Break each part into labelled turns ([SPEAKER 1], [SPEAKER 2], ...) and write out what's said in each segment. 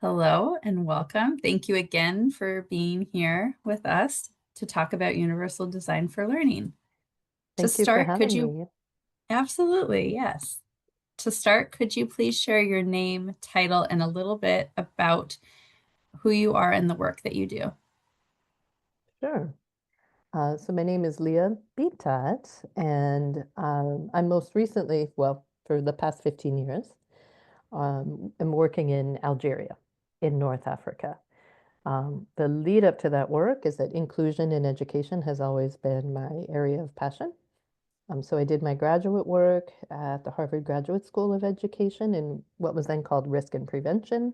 [SPEAKER 1] Hello and welcome. Thank you again for being here with us to talk about universal design for learning. To
[SPEAKER 2] Thank you for
[SPEAKER 1] start, could
[SPEAKER 2] having
[SPEAKER 1] you,
[SPEAKER 2] me.
[SPEAKER 1] absolutely, yes. To start, could you please share your name, title, and a little bit about who you are and the work that you do?
[SPEAKER 2] Sure. So my name is Leah Bitat, and I'm most recently, well, for the past 15 years, I'm working in Algeria in North Africa. The lead up to that work is that inclusion in education has always been my area of passion. So I did my graduate work at the Harvard Graduate School of Education in what was then called Risk and Prevention.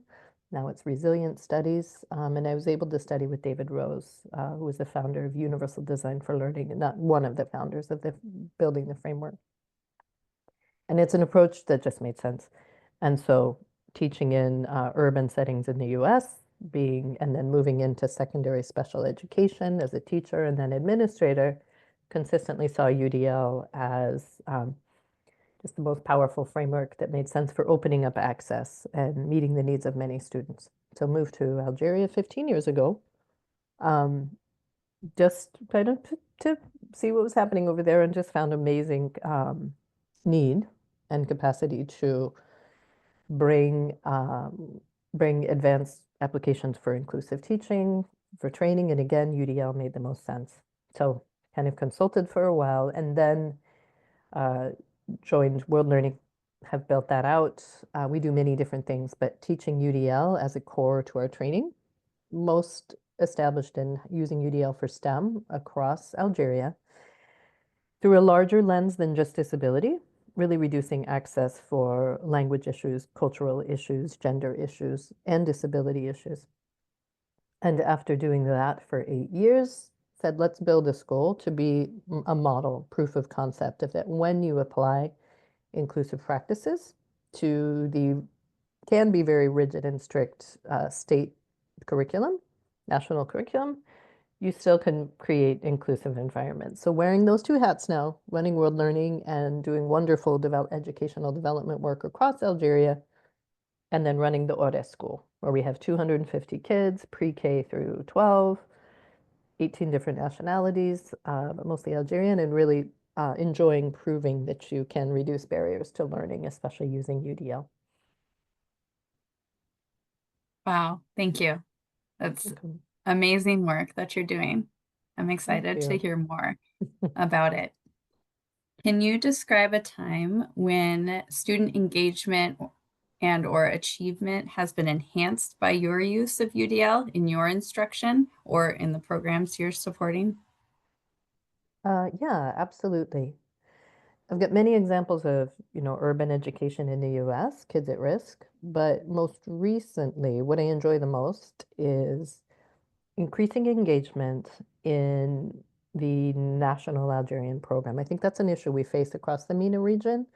[SPEAKER 2] Now it's Resilience Studies. And I was able to study with David Rose, who was the founder of Universal Design for Learning, and not one of the founders of the building the framework. And it's an approach that just made sense. And so teaching in urban settings in the US, and then moving into secondary special education as a teacher and then administrator, consistently saw UDL as just the most powerful framework that made sense for opening up access and meeting the needs of many students. So moved to Algeria 15 years ago, um, just kind of to see what was happening over there and just found amazing need and capacity to bring bring advanced applications for inclusive teaching, for training, and again, UDL made the most sense. So kind of consulted for a while and then uh, joined World Learning, have built that out. We do many different things, but teaching UDL as a core to our training, most established in using UDL for STEM across Algeria through a larger lens than just disability, really reducing access for language issues, cultural issues, gender issues, and disability issues. And after doing that for 8 years, said, let's build a school to be a model, proof of concept of that when you apply inclusive practices to the can be very rigid and strict state curriculum, national curriculum, you still can create inclusive environments. So wearing those two hats now, running World Learning and doing wonderful educational development work across Algeria, and then running the Ores School, where we have 250 kids, pre-K through 12, 18 different nationalities, but mostly Algerian, and really enjoying proving that you can reduce barriers to learning, especially using UDL.
[SPEAKER 1] Wow, thank you. That's
[SPEAKER 2] Okay.
[SPEAKER 1] amazing work that you're doing. I'm
[SPEAKER 2] Thank
[SPEAKER 1] excited to
[SPEAKER 2] you.
[SPEAKER 1] hear more about it. Can you describe a time when student engagement and or achievement has been enhanced by your use of UDL in your instruction or in the programs you're supporting?
[SPEAKER 2] Yeah, absolutely. I've got many examples of, urban education in the US, kids at risk, but most recently, what I enjoy the most is increasing engagement in the national Algerian program. I think that's an issue we face across the MENA region,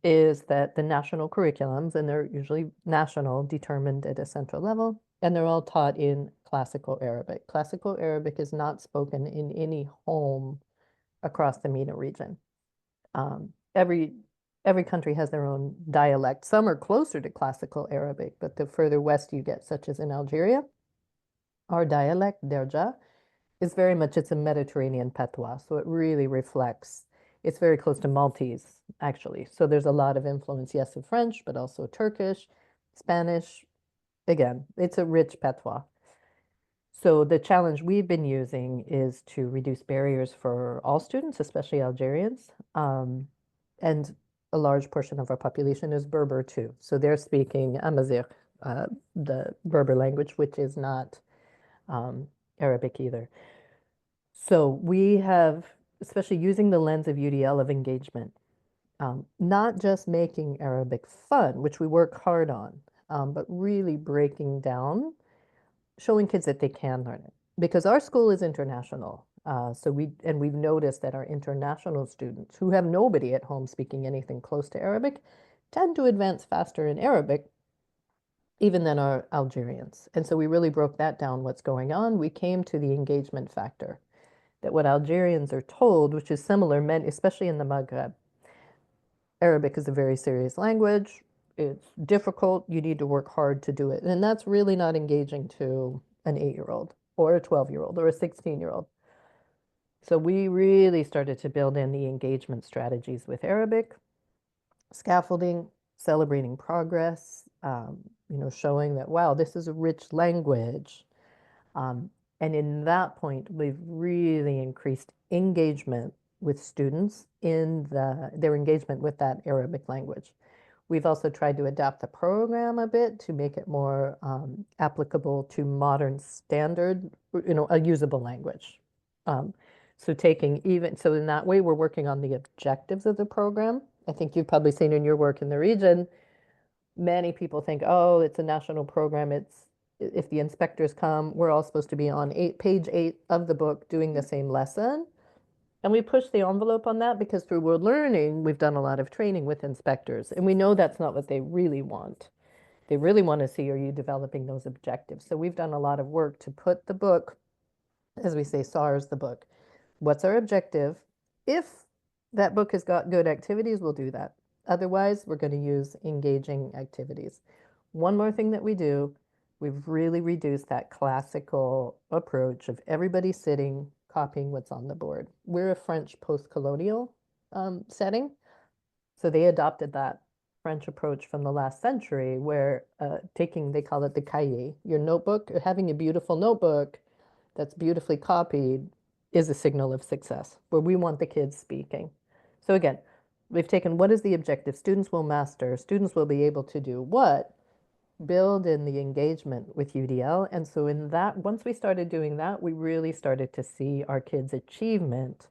[SPEAKER 2] is that the national curriculums, and they're usually national, determined at a central level, and they're all taught in classical Arabic. Classical Arabic is not spoken in any home across the MENA region. Um, every every country has their own dialect. Some are closer to classical Arabic, but the further west you get, such as in Algeria, our dialect, Derja, is very much it's a Mediterranean patois, so it really reflects. It's very close to Maltese, actually. So there's a lot of influence, yes, of French, but also Turkish, Spanish. Again, it's a rich patois. So the challenge we've been using is to reduce barriers for all students, especially Algerians. And a large portion of our population is Berber too. So they're speaking Amazigh, the Berber language, which is not um, Arabic either. So we have, especially using the lens of UDL of engagement, not just making Arabic fun, which we work hard on, but really breaking down showing kids that they can learn it because our school is international. We've noticed that our international students who have nobody at home speaking anything close to Arabic tend to advance faster in Arabic even than our Algerians. And so we really broke that down, what's going on. We came to the engagement factor that what Algerians are told, which is similar, especially in the Maghreb, Arabic is a very serious language. it's difficult, you need to work hard to do it. And that's really not engaging to an 8-year-old or a 12-year-old or a 16-year-old. So we really started to build in the engagement strategies with Arabic, scaffolding, celebrating progress, showing that, wow, this is a rich language. Um, and in that point, we've really increased engagement with students in their engagement with that Arabic language. We've also tried to adapt the program a bit to make it more applicable to modern standard, a usable language. Um, so in that way, we're working on the objectives of the program. I think you've probably seen in your work in the region, many people think, oh, it's a national program. If the inspectors come, we're all supposed to be on page 8 of the book doing the same lesson. And we push the envelope on that because through World Learning, we've done a lot of training with inspectors. And we know that's not what they really want. They really want to see, are you developing those objectives? So we've done a lot of work to put the book, as we say, SARS the book. What's our objective? If that book has got good activities, we'll do that. Otherwise, we're going to use engaging activities. One more thing that we do, we've really reduced that classical approach of everybody sitting, copying what's on the board. We're a French post-colonial setting, so they adopted that French approach from the last century where they call it the cahier, your notebook, having a beautiful notebook that's beautifully copied is a signal of success, where we want the kids speaking. So again, we've taken what is the objective? Students will master, students will be able to do what? Build in the engagement with UDL. And so in that, once we started doing that, we really started to see our kids' achievement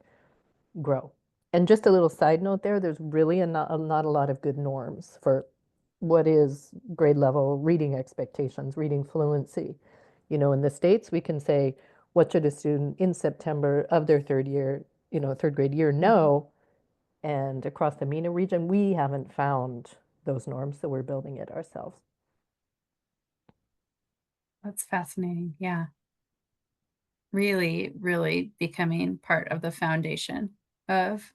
[SPEAKER 2] grow. And just a little side note there's really not a lot of good norms for what is grade level reading expectations, reading fluency. In the States, we can say, what should a student in September of their third grade year
[SPEAKER 1] Mhm.
[SPEAKER 2] know? And across the MENA region, we haven't found those norms, so we're building it ourselves.
[SPEAKER 1] That's fascinating. Yeah. Really, really becoming part of the foundation of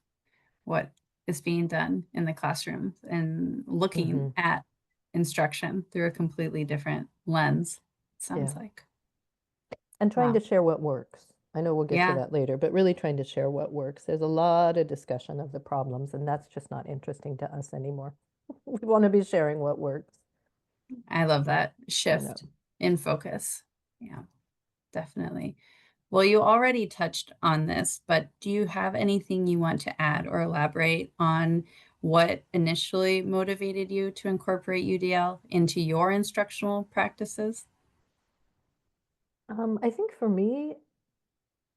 [SPEAKER 1] what is being done in the classroom and looking
[SPEAKER 2] Hmm.
[SPEAKER 1] at instruction through a completely different lens, it
[SPEAKER 2] Yeah.
[SPEAKER 1] sounds like.
[SPEAKER 2] And trying to
[SPEAKER 1] Wow.
[SPEAKER 2] share what works. I know we'll get to
[SPEAKER 1] Yeah,
[SPEAKER 2] that later, but really trying to share what works. There's a lot of discussion of the problems, and that's just not interesting to us anymore. We want to be sharing what works.
[SPEAKER 1] I love that
[SPEAKER 2] I know.
[SPEAKER 1] shift in focus. Yeah, definitely. Well, you already touched on this, but do you have anything you want to add or elaborate on what initially motivated you to incorporate UDL into your instructional practices?
[SPEAKER 2] I think for me,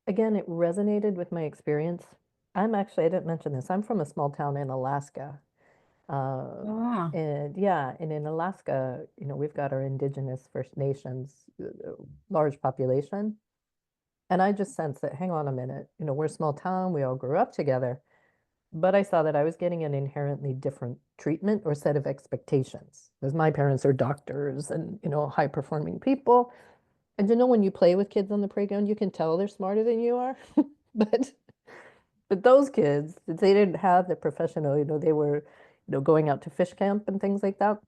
[SPEAKER 2] again, it resonated with my experience. I didn't mention this, I'm from a small town in Alaska.
[SPEAKER 1] Oh,
[SPEAKER 2] Um,
[SPEAKER 1] wow.
[SPEAKER 2] and yeah, and in Alaska, we've got our indigenous First Nations, large population. And I just sensed that, hang on a minute, we're a small town, we all grew up together. But I saw that I was getting an inherently different treatment or set of expectations because my parents are doctors and, high performing people. And when you play with kids on the playground, you can tell they're smarter than you are. But those kids, they didn't have the professional, they were, going out to fish camp and things like that.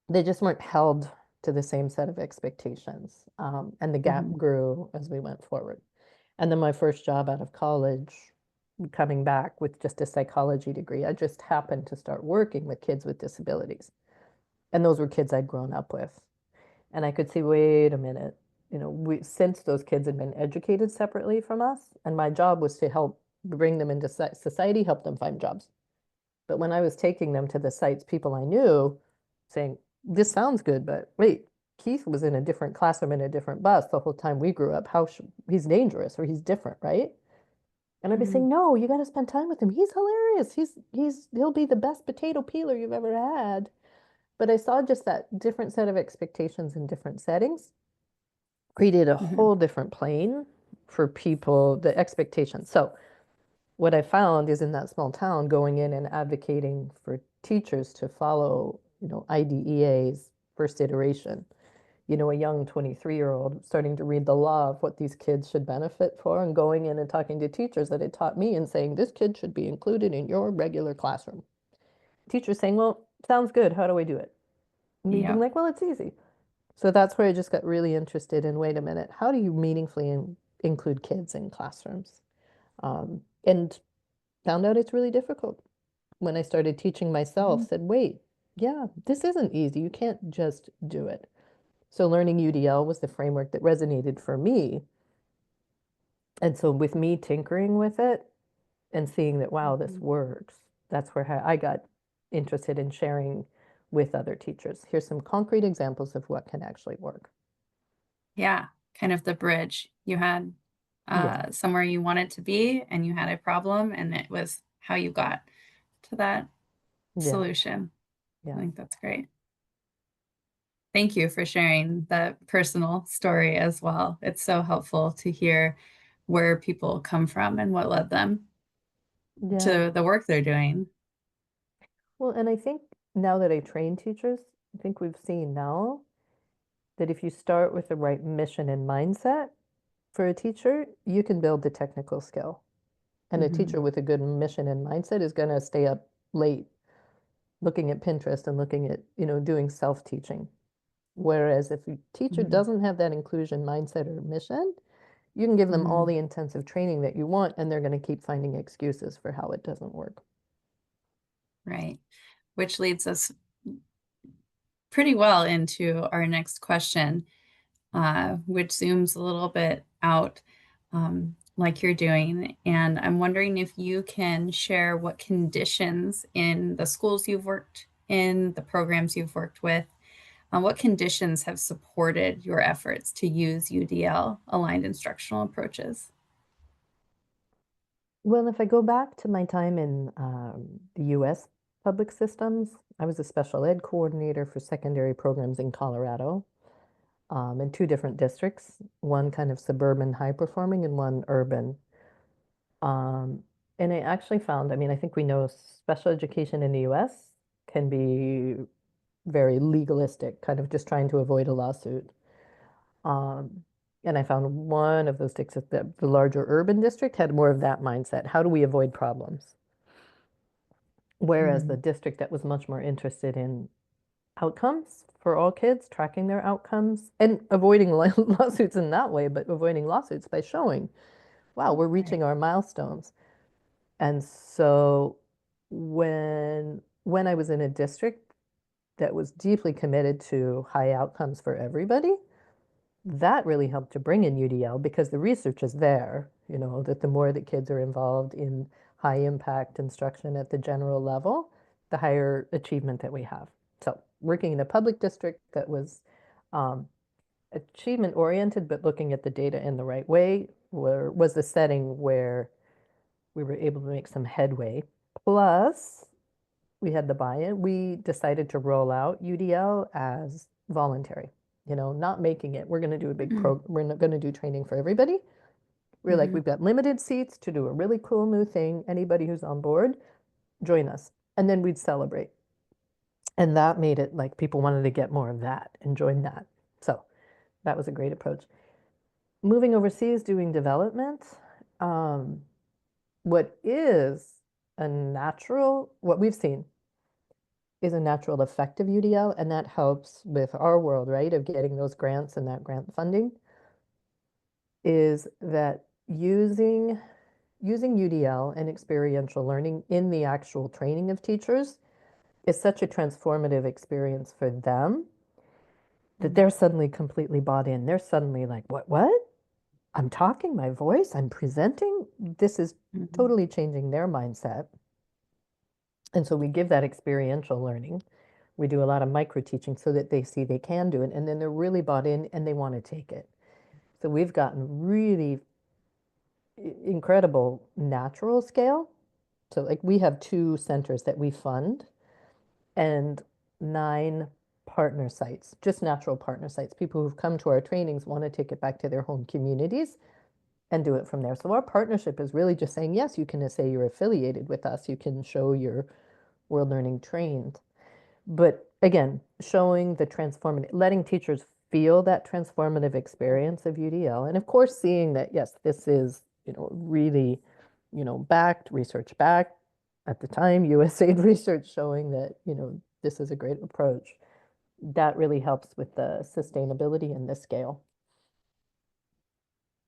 [SPEAKER 2] They just weren't held to the same set of expectations. And the gap
[SPEAKER 1] Mhm,
[SPEAKER 2] grew as we went forward. And then my first job out of college, coming back with just a psychology degree, I just happened to start working with kids with disabilities. And those were kids I'd grown up with. And I could see, wait a minute, since those kids had been educated separately from us, and my job was to help bring them into society, help them find jobs. But when I was taking them to the sites, people I knew saying, this sounds good, but wait, Keith was in a different classroom in a different bus the whole time we grew up. He's dangerous or he's different, right? And I'd be
[SPEAKER 1] mhm,
[SPEAKER 2] saying, no, you got to spend time with him. He's hilarious. He'll be the best potato peeler you've ever had. But I saw just that different set of expectations in different settings created a
[SPEAKER 1] mhm,
[SPEAKER 2] whole different plane for people, the expectations. So what I found is in that small town, going in and advocating for teachers to follow, IDEA's first iteration. A young 23-year-old starting to read the law of what these kids should benefit for and going in and talking to teachers that had taught me and saying, this kid should be included in your regular classroom. Teachers saying, well, sounds good. How do I do it? Me being
[SPEAKER 1] Yep.
[SPEAKER 2] like, well, it's easy. So that's where I just got really interested in, wait a minute, how do you meaningfully include kids in classrooms? And found out it's really difficult. When I started teaching myself,
[SPEAKER 1] Mhm.
[SPEAKER 2] said, wait, yeah, this isn't easy. You can't just do it. So learning UDL was the framework that resonated for me. And so with me tinkering with it and seeing that, wow, this
[SPEAKER 1] Mhm.
[SPEAKER 2] works, that's where I got interested in sharing with other teachers. Here's some concrete examples of what can actually work.
[SPEAKER 1] Yeah, kind of the bridge. You had
[SPEAKER 2] Yeah,
[SPEAKER 1] somewhere you wanted to be and you had a problem, and it was how you got to that
[SPEAKER 2] yeah,
[SPEAKER 1] solution. I
[SPEAKER 2] yeah.
[SPEAKER 1] think that's great. Thank you for sharing the personal story as well. It's so helpful to hear where people come from and what led them
[SPEAKER 2] Yeah.
[SPEAKER 1] to the work they're doing.
[SPEAKER 2] Well, and I think now that I train teachers, I think we've seen now that if you start with the right mission and mindset for a teacher, you can build the technical skill. And a
[SPEAKER 1] Hmm.
[SPEAKER 2] teacher with a good mission and mindset is going to stay up late looking at Pinterest and looking at, doing self-teaching. Whereas if a teacher
[SPEAKER 1] Hmm.
[SPEAKER 2] doesn't have that inclusion mindset or mission, you can give them all
[SPEAKER 1] Hmm.
[SPEAKER 2] the intensive training that you want, and they're going to keep finding excuses for how it doesn't work.
[SPEAKER 1] Right. Which leads us pretty well into our next question, which zooms a little bit out, like you're doing. And I'm wondering if you can share what conditions in the schools you've worked in, the programs you've worked with, what conditions have supported your efforts to use UDL aligned instructional approaches?
[SPEAKER 2] Well, if I go back to my time in the US public systems, I was a special ed coordinator for secondary programs in Colorado, in two different districts, one kind of suburban high performing and one urban. Um, and I actually found, I mean, I think we know special education in the US can be very legalistic, kind of just trying to avoid a lawsuit. Um, and I found one of those districts, the larger urban district, had more of that mindset. How do we avoid problems? Whereas the
[SPEAKER 1] Mm.
[SPEAKER 2] district that was much more interested in outcomes for all kids, tracking their outcomes, and avoiding lawsuits in that way, but avoiding lawsuits by showing, wow, we're
[SPEAKER 1] Right.
[SPEAKER 2] reaching our milestones. And so when I was in a district that was deeply committed to high outcomes for everybody, that really helped to bring in UDL because the research is there, that the more that kids are involved in high impact instruction at the general level, the higher achievement that we have. So working in a public district that was um, achievement oriented, but looking at the data in the right way was the setting where we were able to make some headway. Plus, we had the buy-in. We decided to roll out UDL as voluntary, not making it. We're going to do a big
[SPEAKER 1] Mm.
[SPEAKER 2] we're not going to do training for everybody. We're like,
[SPEAKER 1] Hmm.
[SPEAKER 2] we've got limited seats to do a really cool new thing. Anybody who's on board, join us. And then we'd celebrate. And that made it like people wanted to get more of that and join that. So that was a great approach. Moving overseas, doing development, um, what is what we've seen is a natural effect of UDL, and that helps with our world, right, of getting those grants and that grant funding, is that using UDL and experiential learning in the actual training of teachers is such a transformative experience for them that they're suddenly completely bought in. They're suddenly like, what? I'm talking my voice, I'm presenting. This is
[SPEAKER 1] Hmm.
[SPEAKER 2] totally changing their mindset. And so we give that experiential learning. We do a lot of micro teaching so that they see they can do it. And then they're really bought in and they want to take it. So we've gotten really incredible natural scale. So, like, we have two centers that we fund and 9 partner sites, just natural partner sites. People who've come to our trainings want to take it back to their home communities and do it from there. So, our partnership is really just saying, yes, you can say you're affiliated with us, you can show your World Learning trained. But again, showing the transformative, letting teachers feel that transformative experience of UDL. And of course, seeing that, yes, this is, really, backed, research backed. At the time, USAID research showing that, this is a great approach. That really helps with the sustainability and the scale.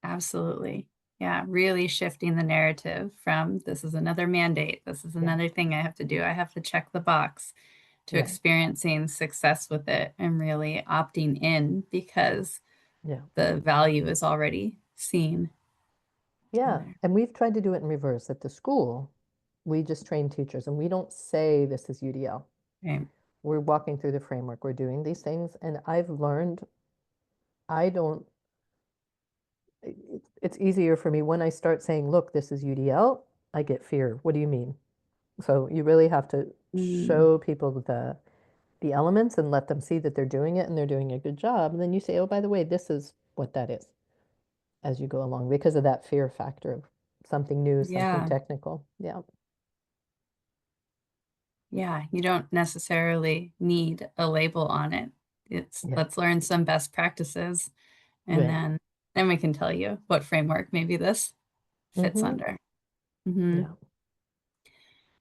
[SPEAKER 1] Absolutely. Yeah, really shifting the narrative from this is another mandate, this is
[SPEAKER 2] Yeah,
[SPEAKER 1] another thing I have to do, I have to check the box, to
[SPEAKER 2] right.
[SPEAKER 1] experiencing success with it and really opting in because
[SPEAKER 2] Yeah.
[SPEAKER 1] the value is already seen in
[SPEAKER 2] Yeah.
[SPEAKER 1] there.
[SPEAKER 2] And we've tried to do it in reverse. At the school, we just train teachers and we don't say this is UDL.
[SPEAKER 1] Right.
[SPEAKER 2] We're walking through the framework, we're doing these things. And I've learned I don't, it's easier for me when I start saying, look, this is UDL, I get fear. What do you mean? So you really have to
[SPEAKER 1] Mm,
[SPEAKER 2] show people the elements and let them see that they're doing it and they're doing a good job. And then you say, oh, by the way, this is what that is as you go along because of that fear factor of something new, something
[SPEAKER 1] yeah.
[SPEAKER 2] technical. Yeah.
[SPEAKER 1] Yeah. You don't necessarily need a label on it. It's
[SPEAKER 2] Yeah.
[SPEAKER 1] let's learn some best practices and
[SPEAKER 2] Right.
[SPEAKER 1] then we can tell you what framework maybe this fits
[SPEAKER 2] Mm-hmm.
[SPEAKER 1] under. Mhm.
[SPEAKER 2] Yeah.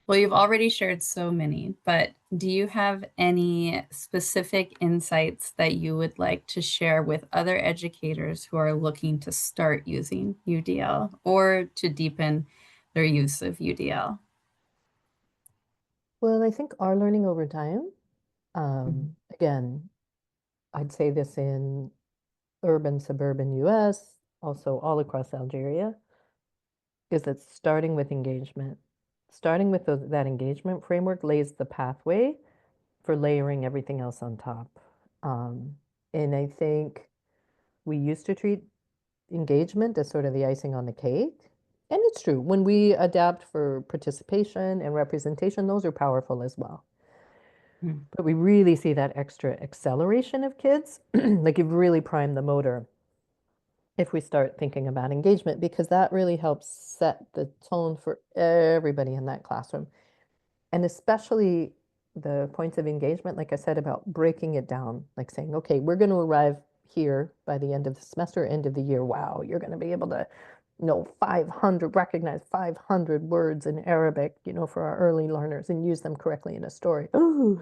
[SPEAKER 1] Well, you've already shared so many, but do you have any specific insights that you would like to share with other educators who are looking to start using UDL or to deepen their use of UDL?
[SPEAKER 2] Well, I think our learning over time,
[SPEAKER 1] Mhm.
[SPEAKER 2] again, I'd say this in urban, suburban US, also all across Algeria, is that starting with engagement, starting with that engagement framework lays the pathway for layering everything else on top. Um, and I think we used to treat engagement as sort of the icing on the cake. And it's true, when we adapt for participation and representation, those are powerful as well.
[SPEAKER 1] Mm.
[SPEAKER 2] But we really see that extra acceleration of kids, like you've really primed the motor if we start thinking about engagement, because that really helps set the tone for everybody in that classroom. And especially the points of engagement, like I said, about breaking it down, like saying, okay, we're going to arrive here by the end of the semester, end of the year. Wow, you're going to be able to know 500, recognize 500 words in Arabic, for our early learners and use them correctly in a story. Ooh.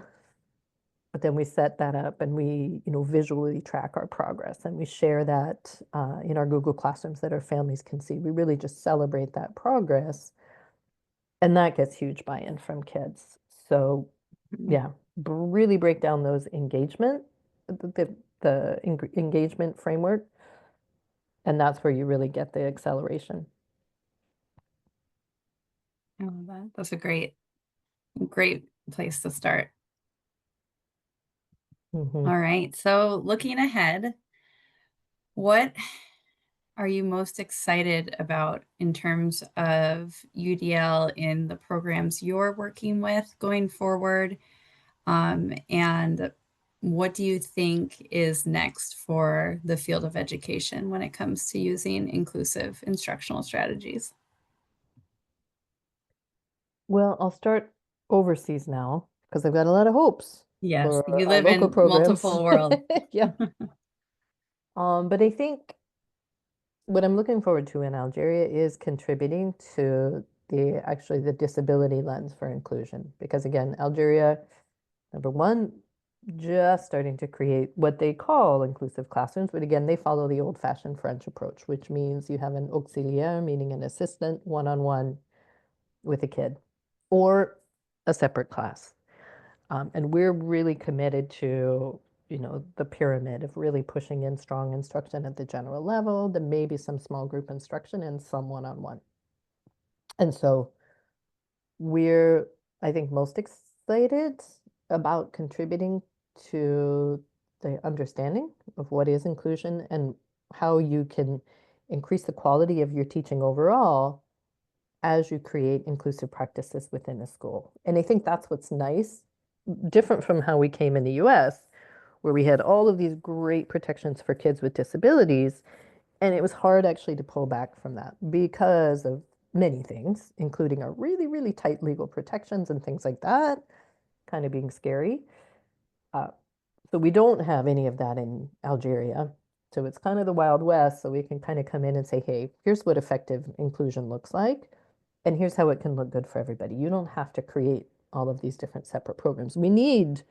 [SPEAKER 2] But then we set that up and we, visually track our progress and we share that in our Google Classrooms that our families can see. We really just celebrate that progress and that gets huge buy-in from kids. So
[SPEAKER 1] Mhm.
[SPEAKER 2] yeah, really break down those the engagement framework, and that's where you really get the acceleration.
[SPEAKER 1] I love that. That's a great place to start.
[SPEAKER 2] Hmm.
[SPEAKER 1] All right. So looking ahead, what are you most excited about in terms of UDL in the programs you're working with going forward? And what do you think is next for the field of education when it comes to using inclusive instructional strategies?
[SPEAKER 2] Well, I'll start overseas now because I've got a lot of hopes
[SPEAKER 1] Yes,
[SPEAKER 2] for
[SPEAKER 1] you
[SPEAKER 2] our
[SPEAKER 1] live
[SPEAKER 2] local
[SPEAKER 1] in
[SPEAKER 2] programs.
[SPEAKER 1] multiple worlds.
[SPEAKER 2] Yeah. But I think what I'm looking forward to in Algeria is contributing to the disability lens for inclusion. Because again, Algeria, number one, just starting to create what they call inclusive classrooms, but again, they follow the old-fashioned French approach, which means you have an auxiliaire, meaning an assistant, one-on-one with a kid, or a separate class. And we're really committed to, the pyramid of really pushing in strong instruction at the general level, then maybe some small group instruction and some one-on-one. And so we're, I think, most excited about contributing to the understanding of what is inclusion and how you can increase the quality of your teaching overall as you create inclusive practices within a school. And I think that's what's nice, different from how we came in the US, where we had all of these great protections for kids with disabilities. And it was hard actually to pull back from that because of many things, including our really, really tight legal protections and things like that, kind of being scary. Uh, so we don't have any of that in Algeria. So it's kind of the Wild West. So we can kind of come in and say, hey, here's what effective inclusion looks like. And here's how it can look good for everybody. You don't have to create all of these different separate programs. We need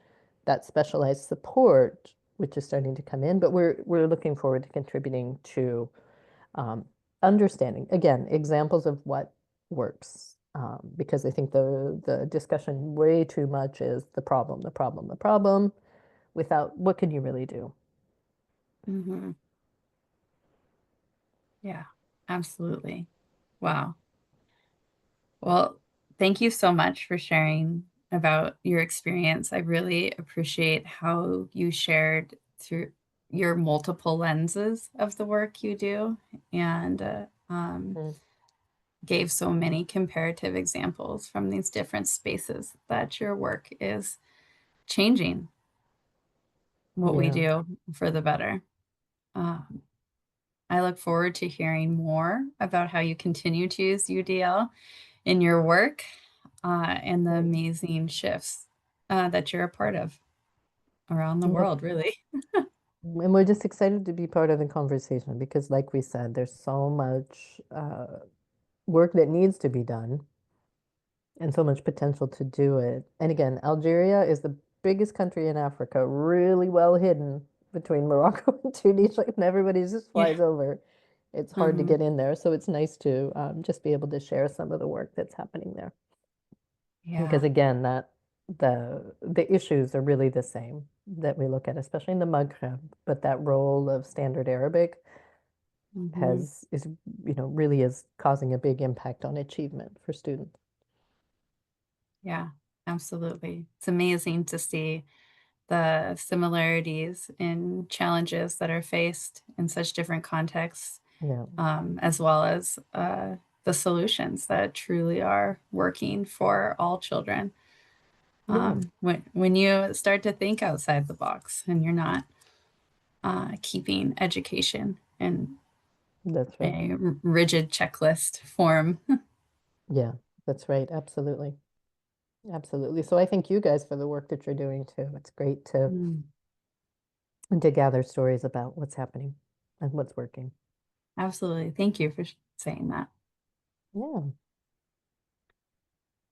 [SPEAKER 2] that specialized support, which is starting to come in, but we're looking forward to contributing to um, understanding, again, examples of what works. Because I think the discussion way too much is the problem, the problem, the problem, without what can you really do?
[SPEAKER 1] Hmm. Yeah, absolutely. Wow. Well, thank you so much for sharing about your experience. I really appreciate how you shared through your multiple lenses of the work you do and
[SPEAKER 2] Mm,
[SPEAKER 1] gave so many comparative examples from these different spaces that your work is changing what we
[SPEAKER 2] yeah.
[SPEAKER 1] do for the better. Um, I look forward to hearing more about how you continue to use UDL in your work and the
[SPEAKER 2] Great.
[SPEAKER 1] amazing shifts that you're a part of around the
[SPEAKER 2] Well,
[SPEAKER 1] world, really.
[SPEAKER 2] and we're just excited to be part of the conversation because, like we said, there's so much work that needs to be done and so much potential to do it. And again, Algeria is the biggest country in Africa, really well hidden between Morocco and Tunisia, and everybody just
[SPEAKER 1] Yeah.
[SPEAKER 2] flies over. It's hard to
[SPEAKER 1] Hmm.
[SPEAKER 2] get in there, so it's nice to just be able to share some of the work that's happening there. Because
[SPEAKER 1] Yeah.
[SPEAKER 2] again, that the issues are really the same that we look at, especially in the Maghreb. But that role of standard Arabic
[SPEAKER 1] Hmm.
[SPEAKER 2] has is really is causing a big impact on achievement for students.
[SPEAKER 1] Yeah, absolutely. It's amazing to see the similarities in challenges that are faced in such different contexts,
[SPEAKER 2] Yeah,
[SPEAKER 1] as well as the solutions that truly are working for all children.
[SPEAKER 2] yeah,
[SPEAKER 1] When you start to think outside the box and you're not keeping education in
[SPEAKER 2] that's right.
[SPEAKER 1] a rigid checklist form.
[SPEAKER 2] Yeah, that's right. Absolutely. Absolutely. So I thank you guys for the work that you're doing too. It's great
[SPEAKER 1] Mm,
[SPEAKER 2] to gather stories about what's happening and what's working.
[SPEAKER 1] absolutely. Thank you for saying that.
[SPEAKER 2] Yeah.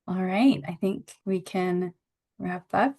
[SPEAKER 1] All right. I think we can wrap up.